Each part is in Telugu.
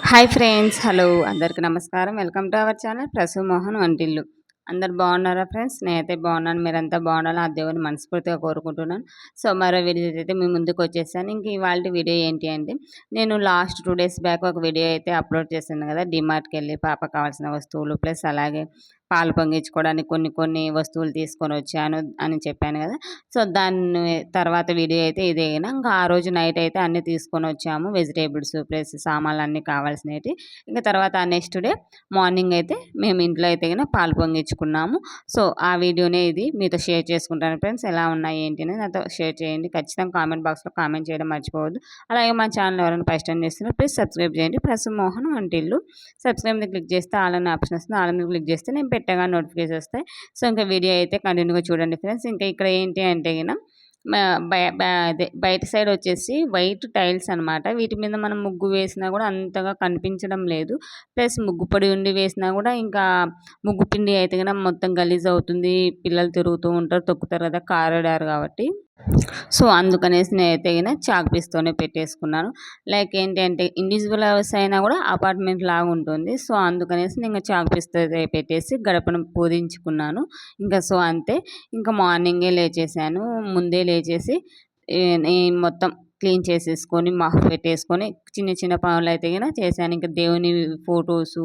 Hi friends. హలో అందరికీ నమస్కారం. Welcome to our channel Prasu Mohan వంటిల్లు. అందరు బాగున్నారా ఫ్రెండ్స్? నేనైతే బాగున్నాను. మీరంతా బాగుండాలని ఆ దేవుని మనస్ఫూర్తిగా కోరుకుంటున్నాను. సో, మరో వీడియో అయితే మీ ముందుకు వచ్చేసాను. ఇంక ఇవాల్టి వీడియో ఏంటి అంటే, నేను లాస్ట్ 2 డేస్ బ్యాక్ ఒక వీడియో అయితే అప్లోడ్ చేశాను కదా! డీమార్ట్‌కెళ్ళి పాపకు కావాల్సిన వస్తువులు ప్లస్ అలాగే పాలు పొంగించుకోవడానికి కొన్ని కొన్ని వస్తువులు తీసుకొనొచ్చాను అని చెప్పాను కదా! సో, దాన్ని తర్వాత వీడియో అయితే ఇదేనా. ఇంకా ఆ రోజు నైట్ అయితే అన్నీ తీసుకొనొచ్చాము. వెజిటబుల్స్ ప్లస్ సామాన్లన్నీ కావాల్సినేటివి. ఇంక తర్వాత నెక్స్ట్ డే మార్నింగ్ అయితే మేము ఇంట్లో అయితే గిన పాలు పొంగించుకున్నాము. సో, ఆ వీడియోనే ఇది మీతో షేర్ చేసుకుంటాను ఫ్రెండ్స్. ఎలా ఉన్నాయి ఏంటి అనేది నాతో షేర్ చేయండి. ఖచ్చితంగా కామెంట్ బాక్స్‌లో కామెంట్ చేయడం మర్చిపోవద్దు. అలాగే మా ఛానల్ ఎవరైనా ఫస్ట్ టైం చేస్తున్నా ప్లీజ్ సబ్స్క్రైబ్ చేయండి. ప్రసు మోహన్ వంటిల్లు. సబ్స్క్రైబ్ మీద క్లిక్ చేస్తే ఆల్ అనే ఆప్షన్ వస్తుంది. ఆల్ మీద క్లిక్ చేస్తే నేను పెట్టగానే నోటిఫికేషన్ వస్తాయి. సో, ఇంకా వీడియో అయితే కంటిన్యూగా చూడండి ఫ్రెండ్స్. ఇంకా ఇక్కడ ఏంటి అంటే గిన మా అదే బయట సైడ్ వచ్చేసి వైట్ టైల్స్ అనమాట. వీటి మీద మనం ముగ్గు వేసినా కూడా అంతగా కనిపించడం లేదు. ప్లస్ ముగ్గు పొడి ఉండి వేసినా కూడా ఇంకా ముగ్గు పిండి అయితే గిన మొత్తం గలీజ్ అవుతుంది. పిల్లలు తిరుగుతూ ఉంటారు, తొక్కుతారు కదా! కారిడార్ కాబట్టి. సో, అందుకనేసి నేనైతే గిన చాక్ పీస్‌తోనే పెట్టేసుకున్నాను. లైక్ ఏంటి అంటే ఇండివిడ్యువల్ హౌస్ అయినా కూడా అపార్ట్మెంట్ లాగా ఉంటుంది. సో, అందుకనేసి నేను చాక్ పీస్‌తో పెట్టేసి గడపను పూజించుకున్నాను. ఇంకా సో, అంతే. ఇంకా మార్నింగే లేచేసాను. ముందే లేచేసి ఈ ఈ మొత్తం క్లీన్ చేసేసుకొని మఫ్ పెట్టేసుకొని చిన్న చిన్న పనులైతే గిన చేశాను. ఇంకా దేవుని ఫోటోసు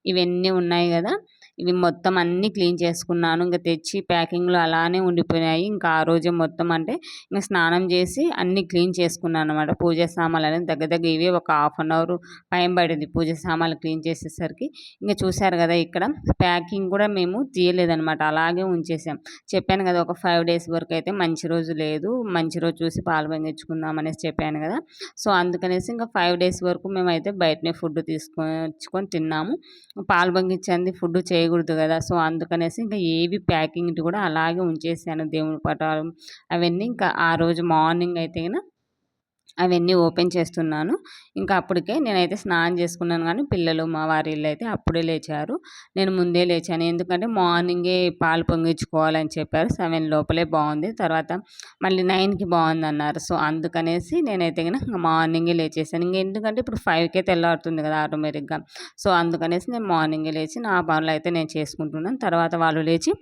ఇవన్నీ ఉన్నాయి గదా! ఇవి మొత్తం అన్నీ క్లీన్ చేసుకున్నాను. ఇంక తెచ్చి ప్యాకింగ్‌లో అలానే ఉండిపోయినాయి. ఇంకా ఆ రోజే మొత్తం అంటే ఇంక స్నానం చేసి అన్నీ క్లీన్ చేసుకున్నాననమాట. పూజ సామాన్లనేవి దగ్గర దగ్గర ఇవే ఒక హాఫ్ అన్ అవర్ టైం పడింది పూజ సామాన్లు క్లీన్ చేసేసరికి. ఇంక చూసారు కదా! ఇక్కడ ప్యాకింగ్ కూడా మేము తీయలేదనమాట. అలాగే ఉంచేసాం. చెప్పాను కదా! ఒక 5 డేస్ వరకు అయితే మంచి రోజు లేదు. మంచి రోజు చూసి పాలు పొంగించుకుందాం అనేసి చెప్పాను కదా! సో, అందుకనేసి ఇంకా 5 డేస్ వరకు మేమైతే బయటనే ఫుడ్ తీసుకొచ్చుకొని తిన్నాము. పాలు పొంగించంది ఫుడ్ చేయకూడదు కదా! సో, అందుకనేసి ఇంకా ఏవి ప్యాకింగ్ కూడా అలాగే ఉంచేసాను. దేవుని పటాలు అవన్నీ ఇంకా ఆ రోజు మార్నింగ్ అయితే గిన అవన్నీ ఓపెన్ చేస్తున్నాను. ఇంకా అప్పటికే నేనైతే స్నానం చేసుకున్నాను గానీ, పిల్లలు మా వారిళ్ళైతే అప్పుడే లేచారు. నేను ముందే లేచాను. ఎందుకంటే మార్నింగే పాలు పొంగించుకోవాలని చెప్పారు. 7 లోపలే బావుంది. తర్వాత మళ్ళీ 9కి బావుందన్నారు. సో, అందుకనేసి నేనైతే గనక మార్నింగే లేచేసాను. ఎందుకంటే ఇప్పుడు 5కే తెల్లారుతుంది కదా! ఆటోమేటిక్‌గా. సో, అందుకనేసి నేను మార్నింగే లేచి నా పనులైతే నేను చేసుకుంటున్నాను. తర్వాత వాళ్ళు లేచి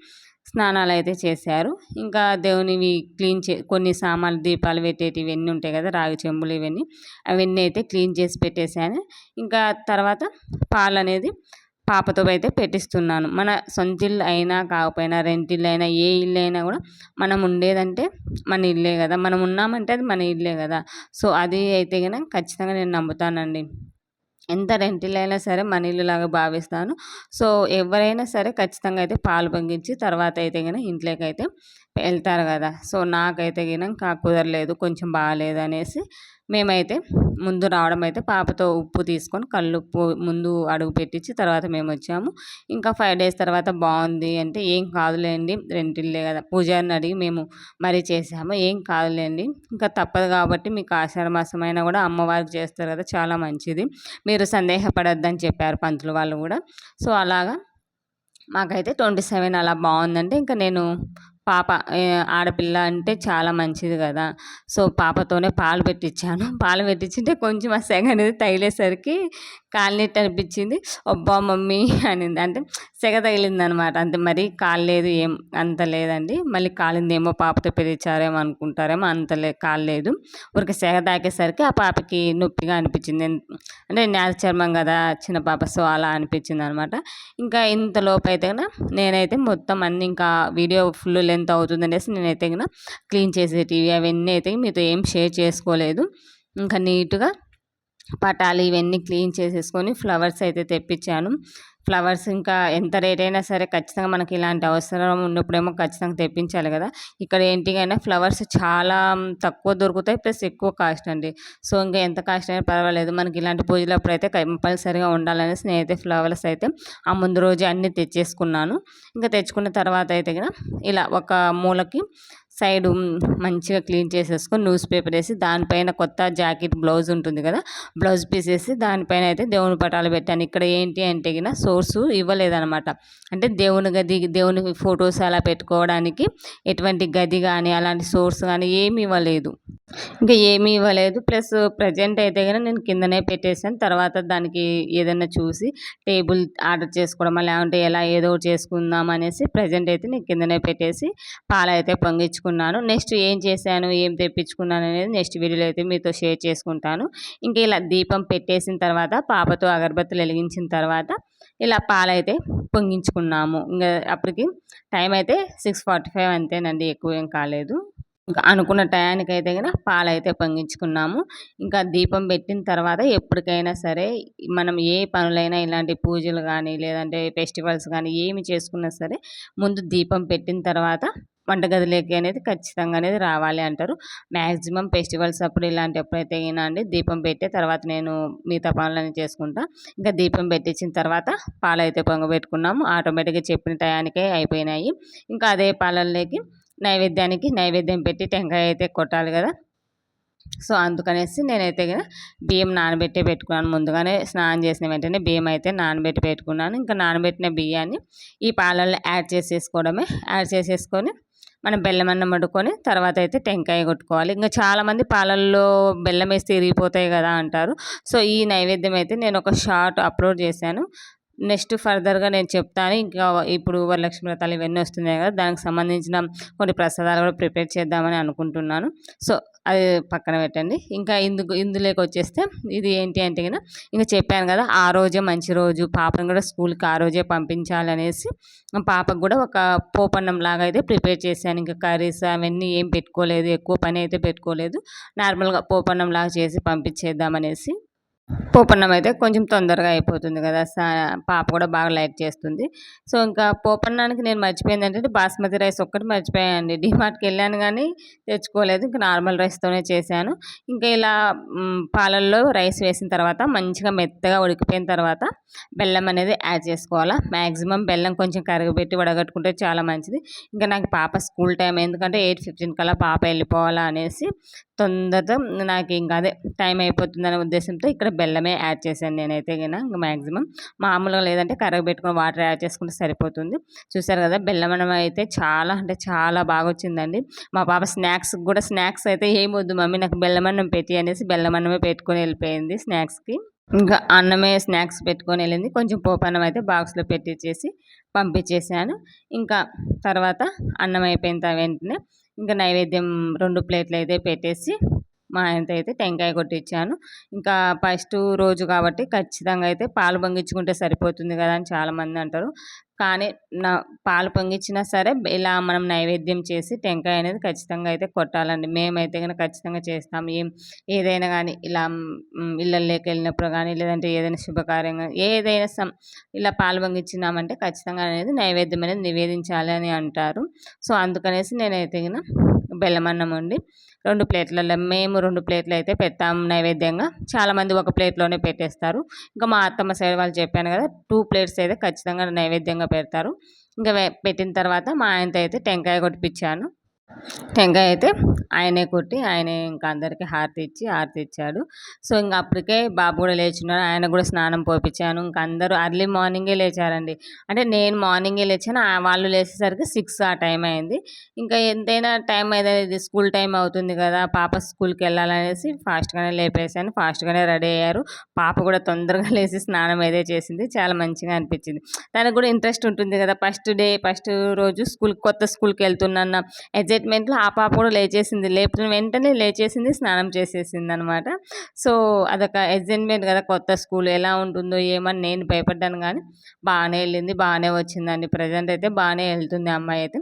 స్నానాలైతే చేశారు. ఇంకా దేవునివి క్లీన్ కొన్ని సామాన్లు దీపాలు పెట్టేటివి ఇవన్నీ ఉంటాయి కదా! రాగి చెంబులు ఇవన్నీ. అవన్నీ అయితే క్లీన్ చేసి పెట్టేశాను. ఇంకా తర్వాత పాలనేది పాపతో అయితే పెట్టిస్తున్నాను. మన సొంత ఇల్లు అయినా కాకపోయినా రెంట్ ఇల్లు అయినా ఏ ఇల్లు అయినా కూడా మనం ఉండేదంటే మన ఇల్లే కదా! మనం ఉన్నామంటే అది మన ఇల్లే కదా! సో, అది అయితే గనక ఖచ్చితంగా నేను నమ్ముతానండి. ఎంత రెంటిల్లయినా సరే మన ఇల్లులాగా భావిస్తాను. సో, ఎవరైనా సరే ఖచ్చితంగా అయితే పాలు పొంగించి తర్వాత అయితే గన ఇంట్లోకైతే వెళ్తారు గదా! సో, నాకైతే గినంక కుదరలేదు. కొంచెం బాలేదనేసి మేమైతే ముందు రావడం అయితే పాపతో ఉప్పు తీసుకొని కల్లుప్పు ముందు అడుగు పెట్టించి తర్వాత మేమొచ్చాము. ఇంకా 5 డేస్ తర్వాత బావుంది అంటే, "ఏం కాదులేండి రెంటిల్లే గదా!" పూజారిని అడిగి మేము మరీ చేసాము. "ఏం కాదులేండి. ఇంకా తప్పదు కాబట్టి మీకు ఆషాఢ మాసమైనా గూడా అమ్మవారికి చేస్తారు గదా! చాలా మంచిది. మీరు సందేహపడొద్దని" చెప్పారు పంతులు వాళ్ళు గూడా. సో, అలాగా మాకైతే 27 అలా బావుందంటే ఇంక నేను పాప ఆడపిల్ల అంటే చాలా మంచిది గదా! సో, పాపతోనే పాలు పెట్టిచ్చాను. పాలు పెట్టించుంటే కొంచెం ఆ సెగ అనేది తగిలేసరికి కాలినట్టు అనిపించింది. "అబ్బా! మమ్మీ" అనింది. అంటే సెగ తగిలిందనమాట. అంతే మరీ కాలేదు ఏం అంత లేదండి. మళ్ళీ కాలిందేమో పాపతో పెట్టిచ్చారేమో అనుకుంటారేమో కాలేదు. ఊరికే సెగ తాకేసరికి ఆ పాపకి నొప్పిగా అనిపించింది. అంటే నేల చర్మం గదా! చిన్న పాప. సో, అలా అనిపించిందనమాట. ఇంకా ఇంతలోపైతే నేనైతే మొత్తం అన్నీ ఇంకా వీడియో ఫుల్ లెంత్ అవుతుందనేసి నేనైతే క్లీన్ చేసేటివి అవన్నీ అయితే మీతో ఏం షేర్ చేసుకోలేదు. ఇంకా నీట్‌గా పటాలు ఇవన్నీ క్లీన్ చేసేసుకొని ఫ్లవర్స్ అయితే తెప్పించాను. ఫ్లవర్స్ ఇంకా ఎంత రేట్ అయినా సరే ఖచ్చితంగా మనకి ఇలాంటి అవసరం ఉన్నప్పుడేమో ఖచ్చితంగా తెప్పించాలి కదా! ఇక్కడ ఏంటికైనా ఫ్లవర్స్ చాలా తక్కువ దొరుకుతాయి. ప్లస్ ఎక్కువ కాస్ట్ అండి. సో, ఇంకా ఎంత కాస్ట్ అయినా పర్వాలేదు. మనకి ఇలాంటి పూజలప్పుడైతే కంపల్సరీగా ఉండాలనేసి నేనైతే ఫ్లవర్స్ అయితే ఆ ముందు రోజే అన్నీ తెచ్చేసుకున్నాను. ఇంకా తెచ్చుకున్న తర్వాత అయితే ఇలా ఒక మూలకి సైడు మంచిగా క్లీన్ చేసేసుకొని న్యూస్ పేపర్ వేసి దానిపైన కొత్త జాకెట్ బ్లౌజ్ ఉంటుంది కదా, బ్లౌజ్ పీస్ వేసి దానిపైన అయితే దేవుని పటాలు పెట్టాను. ఇక్కడ ఏంటి అంటే గిన సోర్సు ఇవ్వలేదనమాట. అంటే దేవుని గది, దేవుని ఫొటోస్ అలా పెట్టుకోవడానికి ఎటువంటి గది కానీ అలాంటి సోర్స్ కానీ ఏమి ఇవ్వలేదు. ఇంకా ఏమీ ఇవ్వలేదు. ప్లస్ ప్రెజెంట్ అయితే గనుక నేను కిందనే పెట్టేసాను. తర్వాత దానికి ఏదన్నా చూసి టేబుల్ ఆర్డర్ చేసుకోవడమా, లేకుంటే ఎలా ఏదో ఒకటి చేసుకుందాం అనేసి ప్రెజెంట్ అయితే నేను కిందనే పెట్టేసి పాలైతే పొంగించుకున్నాను. నెక్స్ట్ ఏం చేశాను, ఏం తెప్పించుకున్నాను అనేది నెక్స్ట్ వీడియోలో అయితే మీతో షేర్ చేసుకుంటాను. ఇంకా ఇలా దీపం పెట్టేసిన తర్వాత పాపతో అగరబత్తులు వెలిగించిన తర్వాత ఇలా పాలైతే పొంగించుకున్నాము. ఇంకా అప్పటికి టైం అయితే 6:45 అంతేనండి, ఎక్కువ ఏం కాలేదు. ఇంకా అనుకున్న టయానికైతే గన పాలైతే పొంగించుకున్నాము. ఇంకా దీపం పెట్టిన తర్వాత ఎప్పటికైనా సరే మనం ఏ పనులైనా ఇలాంటి పూజలు కానీ, లేదంటే ఫెస్టివల్స్ కానీ ఏమి చేసుకున్నా సరే ముందు దీపం పెట్టిన తర్వాత వంటగదిలోకి అనేది ఖచ్చితంగా అనేది రావాలి అంటారు. మ్యాక్సిమం ఫెస్టివల్స్ అప్పుడు ఇలాంటప్పుడైతే గిన అండి దీపం పెట్టే తర్వాత నేను మిగతా పనులన్నీ చేసుకుంటా. ఇంకా దీపం పెట్టించిన తర్వాత పాలైతే పొంగబెట్టుకున్నాము. ఆటోమేటిక్‌గా చెప్పిన టయానికే అయిపోయినాయి. ఇంకా అదే పాలల్లోకి నైవేద్యం పెట్టి టెంకాయ అయితే కొట్టాలి కదా. సో అందుకనేసి నేనైతే గన బియ్యం నానబెట్టే పెట్టుకున్నాను. ముందుగానే స్నానం చేసిన వెంటనే బియ్యం అయితే నానబెట్టి పెట్టుకున్నాను. ఇంకా నానబెట్టిన బియ్యాన్ని ఈ పాలల్లో యాడ్ చేసేసుకోవడమే. యాడ్ చేసేసుకొని మనం బెల్లం అన్నం వండుకొని తర్వాత అయితే టెంకాయ కొట్టుకోవాలి. ఇంకా చాలామంది పాలల్లో బెల్లం వేస్తే ఇరిగిపోతాయి కదా అంటారు. సో ఈ నైవేద్యం అయితే నేను ఒక షార్ట్ అప్లోడ్ చేశాను. నెక్స్ట్ ఫర్దర్‌గా నేను చెప్తాను. ఇంకా ఇప్పుడు వరలక్ష్మి వ్రతాలు ఇవన్నీ వస్తున్నాయి కదా, దానికి సంబంధించిన కొన్ని ప్రసాదాలు కూడా ప్రిపేర్ చేద్దామని అనుకుంటున్నాను. సో అది పక్కన పెట్టండి. ఇంకా ఇందులోకి వచ్చేస్తే ఇది ఏంటి అంటే గన ఇంక చెప్పాను కదా, ఆ రోజే మంచి రోజు, పాపను కూడా స్కూల్‌కి ఆ రోజే పంపించాలనేసి పాపకు కూడా ఒక పోపన్నం లాగా అయితే ప్రిపేర్ చేశాను. ఇంకా కర్రీస్ అవన్నీ ఏం పెట్టుకోలేదు. ఎక్కువ పని అయితే పెట్టుకోలేదు. నార్మల్‌గా పోపన్నం లాగా చేసి పంపించేద్దామనేసి. పోపన్నం అయితే కొంచెం తొందరగా అయిపోతుంది కదా, పాప కూడా బాగా లైక్ చేస్తుంది. సో ఇంకా పోపన్నానికి నేను మర్చిపోయింది ఏంటంటే బాస్మతి రైస్ ఒక్కటి మర్చిపోయానండి. డీమార్ట్‌కి వెళ్ళాను కానీ తెచ్చుకోలేదు. ఇంకా నార్మల్ రైస్తోనే చేశాను. ఇంకా ఇలా పాలల్లో రైస్ వేసిన తర్వాత మంచిగా మెత్తగా ఉడికిపోయిన తర్వాత బెల్లం అనేది యాడ్ చేసుకోవాలా. మ్యాక్సిమం బెల్లం కొంచెం కరగబెట్టి వడగట్టుకుంటే చాలా మంచిది. ఇంకా నాకు పాప స్కూల్ టైం, ఎందుకంటే 8:15 కల్లా పాప వెళ్ళిపోవాలా అనేసి తొందరగా నాకు ఇంకా అదే టైం అయిపోతుందనే ఉద్దేశంతో ఇక్కడ బెల్లమే యాడ్ చేశాను నేనైతే గిన. ఇంక మ్యాక్సిమం మామూలుగా లేదంటే కరగబెట్టుకొని వాటర్ యాడ్ చేసుకుంటే సరిపోతుంది. చూసారు కదా, బెల్లం అన్నం అయితే చాలా అంటే చాలా బాగా వచ్చిందండి. మా పాప స్నాక్స్ అయితే ఏమొద్దు మమ్మీ నాకు బెల్లం అన్నం పెట్టి అనేసి బెల్లం అన్నమే పెట్టుకొని వెళ్ళిపోయింది స్నాక్స్‌కి. ఇంకా అన్నమే స్నాక్స్ పెట్టుకొని వెళ్ళింది. కొంచెం పోపన్నం అయితే బాక్స్‌లో పెట్టిచ్చేసి పంపించేసాను. ఇంకా తర్వాత అన్నం అయిపోయిన వెంటనే ఇంకా నైవేద్యం 2 ప్లేట్లు అయితే పెట్టేసి మా ఆయనతో అయితే టెంకాయ కొట్టించాను. ఇంకా ఫస్ట్ రోజు కాబట్టి ఖచ్చితంగా అయితే పాలు పొంగించుకుంటే సరిపోతుంది కదా అని చాలామంది అంటారు. కానీ నా పాలు పొంగించినా సరే ఇలా మనం నైవేద్యం చేసి టెంకాయ అనేది ఖచ్చితంగా అయితే కొట్టాలండి. మేమైతే గనక ఖచ్చితంగా చేస్తాం. ఏదైనా కానీ ఇలా ఇళ్ళల్లోకి వెళ్ళినప్పుడు కానీ, లేదంటే ఏదైనా శుభకార్యం గాని, ఏదైనా ఇలా పాలు పొంగించినామంటే ఖచ్చితంగా అనేది నైవేద్యం అనేది నివేదించాలి అని అంటారు. సో అందుకనేసి నేనైతే గిన బెల్లమన్నం వండి 2 ప్లేట్లలో, మేము 2 ప్లేట్లు అయితే పెడతాము నైవేద్యంగా. చాలామంది ఒక ప్లేట్‌లోనే పెట్టేస్తారు. ఇంకా మా అత్తమ్మ సైడ్ వాళ్ళు చెప్పాను కదా, 2 ప్లేట్స్ అయితే ఖచ్చితంగా నైవేద్యంగా పెడతారు. ఇంకా పెట్టిన తర్వాత మా ఆయనతో అయితే టెంకాయ కొట్టిపిచ్చాను. టెంకాయ అయితే ఆయనే కొట్టి, ఆయనే ఇంకా అందరికి హారతి ఇచ్చాడు. సో ఇంక అప్పటికే బాబు కూడా లేచున్నాడు. ఆయనకు కూడా స్నానం పోపిచ్చాను. ఇంక అందరూ ఎర్లీ మార్నింగే లేచారండి. అంటే నేను మార్నింగే లేచాను. వాళ్ళు లేచేసరికి 6 ఆ టైం అయింది. ఇంకా ఎంతైనా టైం అయితే ఇది స్కూల్ టైం అవుతుంది కదా, పాప స్కూల్‌కి వెళ్ళాలనేసి ఫాస్ట్‌గానే లేపేసాను. ఫాస్ట్‌గానే రెడీ అయ్యారు. పాప కూడా తొందరగా లేసి స్నానం అయితే చేసింది. చాలా మంచిగా అనిపించింది. తనకు కూడా ఇంట్రెస్ట్ ఉంటుంది కదా, ఫస్ట్ రోజు కొత్త స్కూల్‌కి వెళ్తున్నా ఎగ్జైట్‌మెంట్‌లో ఆ పాప కూడా లేచేసింది. లేపిన వెంటనే లేచేసింది, స్నానం చేసేసిందనమాట. సో అదొక ఎగ్జైట్‌మెంట్ కదా, కొత్త స్కూల్ ఎలా ఉంటుందో ఏమని నేను భయపడ్డాను కానీ బాగానే వెళ్ళింది, బాగానే వచ్చిందండి. ప్రెజెంట్ అయితే బాగానే వెళ్తుంది ఆ అమ్మాయి అయితే.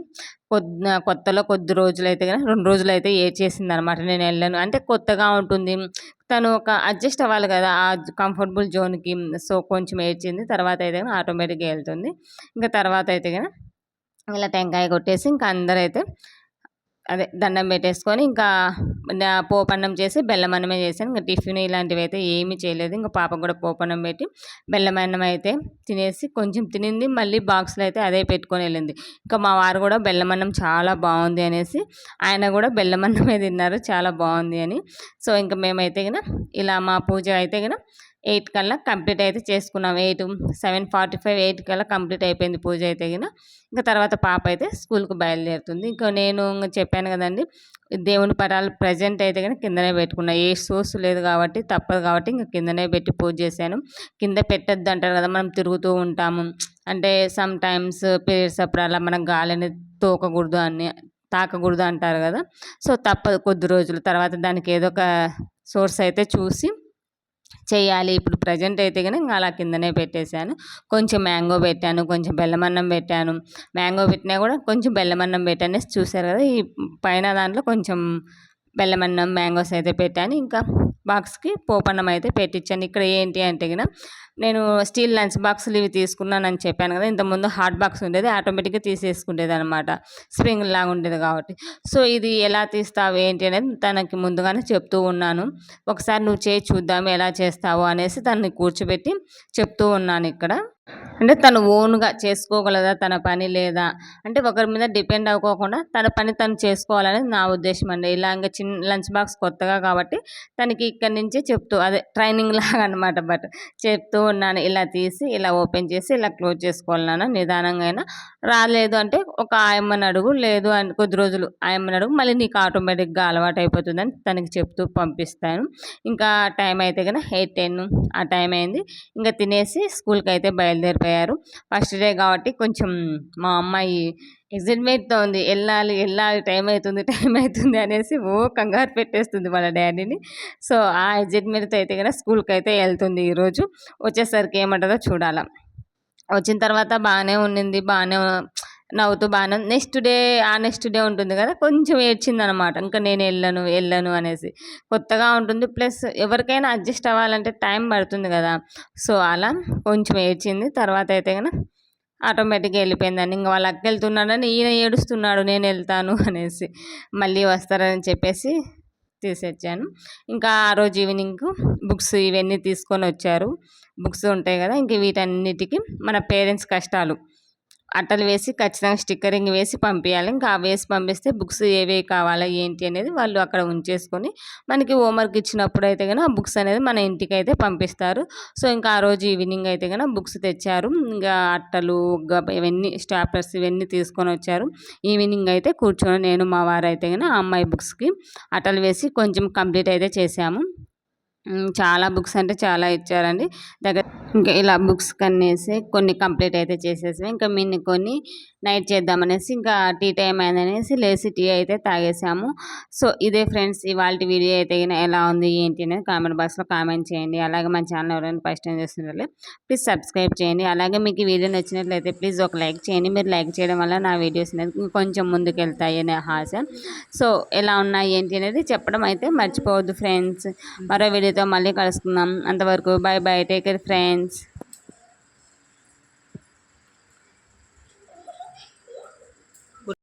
కొత్తలో కొద్ది రోజులైతే గనక 2 రోజులైతే ఏడ్చేసిందనమాట. నేను వెళ్ళను అంటే కొత్తగా ఉంటుంది. తను ఒక అడ్జస్ట్ అవ్వాలి కదా ఆ కంఫర్టబుల్ జోన్‌కి. సో కొంచెం ఏడ్చింది. తర్వాత అయితే గనక ఆటోమేటిక్‌గా వెళ్తుంది. ఇంకా తర్వాత అయితే గనక ఇలా టెంకాయ కొట్టేసి ఇంకా అందరైతే అదే దండం పెట్టేసుకొని ఇంకా పోపన్నం చేసి బెల్లమన్నమే చేశాను. ఇంకా టిఫిన్ ఇలాంటివి అయితే ఏమీ చేయలేదు. ఇంకా పాపకు కూడా పోపన్నం పెట్టి బెల్లమన్నం అయితే తినేసి కొంచెం తినింది. మళ్ళీ బాక్స్లో అయితే అదే పెట్టుకొని వెళ్ళింది. ఇంకా మా వారు కూడా బెల్లమన్నం చాలా బాగుంది అనేసి ఆయన కూడా బెల్లమన్నమే తిన్నారు చాలా బాగుంది అని. సో ఇంకా మేమైతే గిన ఇలా మా పూజ అయితే గిన 8 కల్లా కంప్లీట్ అయితే చేసుకున్నాం. 7:45 8 కల్లా కంప్లీట్ అయిపోయింది పూజ అయితే గిన. ఇంకా తర్వాత పాప అయితే స్కూల్కి బయలుదేరుతుంది. ఇంకా నేను చెప్పాను కదండి, దేవుని పటాలు ప్రజెంట్ అయితే కనుక కిందనే పెట్టుకున్నా. ఏ సోర్స్ లేదు కాబట్టి తప్పదు కాబట్టి ఇంకా కిందనే పెట్టి పూజ చేశాను. కింద పెట్టద్దు అంటారు కదా, మనం తిరుగుతూ ఉంటాము అంటే సమ్ టైమ్స్ పీరియడ్స్ అప్పుడు అలా మనం గాలిని తోకకూడదు అని తాకకూడదు అంటారు కదా. సో తప్పదు, కొద్ది రోజుల తర్వాత దానికి ఏదో ఒక సోర్స్ అయితే చూసి చేయాలి. ఇప్పుడు ప్రజెంట్ అయితే కనుక ఇంకా అలా కిందనే పెట్టేశాను. కొంచెం మ్యాంగో పెట్టాను, కొంచెం బెల్లమన్నం పెట్టాను. మ్యాంగో పెట్టినా కూడా కొంచెం బెల్లమన్నం పెట్టాను. చూసారు కదా, ఈ పైన దాంట్లో కొంచెం బెల్లమన్నం మ్యాంగోస్ అయితే పెట్టాను. ఇంకా బాక్స్కి పోపన్నం అయితే పెట్టించాను. ఇక్కడ ఏంటి అంటే గిన నేను స్టీల్ లంచ్ బాక్సులు ఇవి తీసుకున్నానని చెప్పాను కదా, ఇంతకుముందు హాట్ బాక్స్ ఉండేది, ఆటోమేటిక్గా తీసేసుకునేది అనమాట, స్ప్రింగ్ లాగా ఉండేది కాబట్టి. సో ఇది ఎలా తీస్తావు ఏంటి అనేది తనకి ముందుగానే చెప్తూ ఉన్నాను. ఒకసారి నువ్వు చేయి చూద్దాము ఎలా చేస్తావు అనేసి తనని కూర్చోబెట్టి చెప్తూ ఉన్నాను ఇక్కడ. అంటే తను ఓన్గా చేసుకోగలదా తన పని, లేదా అంటే ఒకరి మీద డిపెండ్ అవ్వకోకుండా తన పని తను చేసుకోవాలనేది నా ఉద్దేశం అండి. ఇలా ఇంకా చిన్న లంచ్ బాక్స్ కొత్తగా కాబట్టి తనకి ఇక్కడి నుంచే చెప్తూ అదే ట్రైనింగ్ లాగా అనమాట. బట్ చెప్తూ ఉన్నాను, ఇలా తీసి ఇలా ఓపెన్ చేసి ఇలా క్లోజ్ చేసుకోవాలన్నా నిదానంగా అయినా. రాలేదు అంటే ఒక ఆయమ్మని అడుగు, లేదు అని కొద్ది రోజులు ఆయమ్మని అడుగు, మళ్ళీ నీకు ఆటోమేటిక్గా అలవాటు అయిపోతుందని తనకి చెప్తూ పంపిస్తాను. ఇంకా టైం అయితే కనుక 8:10 ఆ టైం అయింది. ఇంకా తినేసి స్కూల్కి అయితే బయలుదేరిపోయారు. ఫస్ట్ డే కాబట్టి కొంచెం మా అమ్మాయి ఎగ్జైట్మెంట్తో ఉంది, వెళ్ళాలి వెళ్ళాలి టైం అవుతుంది అనేసి కంగారు పెట్టేస్తుంది వాళ్ళ డాడీని. సో ఆ ఎగ్జైట్మెంట్తో అయితే కనుక స్కూల్కి అయితే వెళ్తుంది. ఈరోజు వచ్చేసరికి ఏమంటుందో చూడాలి. వచ్చిన తర్వాత బాగానే ఉండింది, బాగానే నవ్వుతూ బాగానే నెక్స్ట్ డే ఉంటుంది కదా, కొంచెం ఏడ్చిందనమాట. ఇంకా నేను వెళ్ళను అనేసి. కొత్తగా ఉంటుంది, ప్లస్ ఎవరికైనా అడ్జస్ట్ అవ్వాలంటే టైం పడుతుంది కదా. సో అలా కొంచెం ఏడ్చింది. తర్వాత అయితే కనుక ఆటోమేటిక్గా వెళ్ళిపోయిందండి. ఇంకా వాళ్ళ అక్క వెళ్తున్నాడని ఈయన ఏడుస్తున్నాడు నేను వెళ్తాను అనేసి. మళ్ళీ వస్తారని చెప్పేసి తీసొచ్చాను. ఇంకా ఆ రోజు ఈవినింగ్కు బుక్స్ ఇవన్నీ తీసుకొని వచ్చారు. బుక్స్ ఉంటాయి కదా, ఇంక వీటన్నిటికీ మన పేరెంట్స్ కష్టాలు అట్టలు వేసి ఖచ్చితంగా స్టిక్కరింగ్ వేసి పంపించాలి. ఇంకా వేసి పంపిస్తే బుక్స్ ఏవే కావాలా ఏంటి అనేది వాళ్ళు అక్కడ ఉంచేసుకొని మనకి హోంవర్క్ ఇచ్చినప్పుడు అయితే కనుక ఆ బుక్స్ అనేది మన ఇంటికి అయితే పంపిస్తారు. సో ఇంకా ఆ రోజు ఈవినింగ్ అయితే కనుక బుక్స్ తెచ్చారు. ఇంకా అట్టలు ఇవన్నీ స్టాప్లర్స్ ఇవన్నీ తీసుకొని వచ్చారు. ఈవినింగ్ అయితే కూర్చొని నేను మా వారు అయితే కనుక ఆ అమ్మాయి బుక్స్కి అట్టలు వేసి కొంచెం కంప్లీట్ అయితే చేసాము. చాలా బుక్స్ అంటే చాలా ఇచ్చారండి దగ్గర. ఇంకా ఇలా బుక్స్ కనేసి కొన్ని కంప్లీట్ అయితే చేసేసాం. ఇంకా కొన్ని నైట్ చేద్దామనేసి ఇంకా టీ టైం అయిందనేసి లేసి టీ అయితే తాగేసాము. సో ఇదే ఫ్రెండ్స్ ఇవాళ వీడియో అయితే ఎలా ఉంది ఏంటి అనేది కామెంట్ బాక్స్లో కామెంట్ చేయండి. అలాగే మన ఛానల్ ఎవరైనా ఫస్ట్ టైం చేస్తున్నట్లే ప్లీజ్ సబ్స్క్రైబ్ చేయండి. అలాగే మీకు ఈ వీడియో నచ్చినట్లయితే ప్లీజ్ ఒక లైక్ చేయండి. మీరు లైక్ చేయడం వల్ల నా వీడియోస్ అనేది కొంచెం ముందుకు వెళ్తాయి అనే ఆశ. సో ఎలా ఉన్నాయి ఏంటి అనేది చెప్పడం అయితే మర్చిపోవద్దు ఫ్రెండ్స్. మరో వీడియోతో మళ్ళీ కలుసుకుందాం. అంతవరకు by by, take care friends.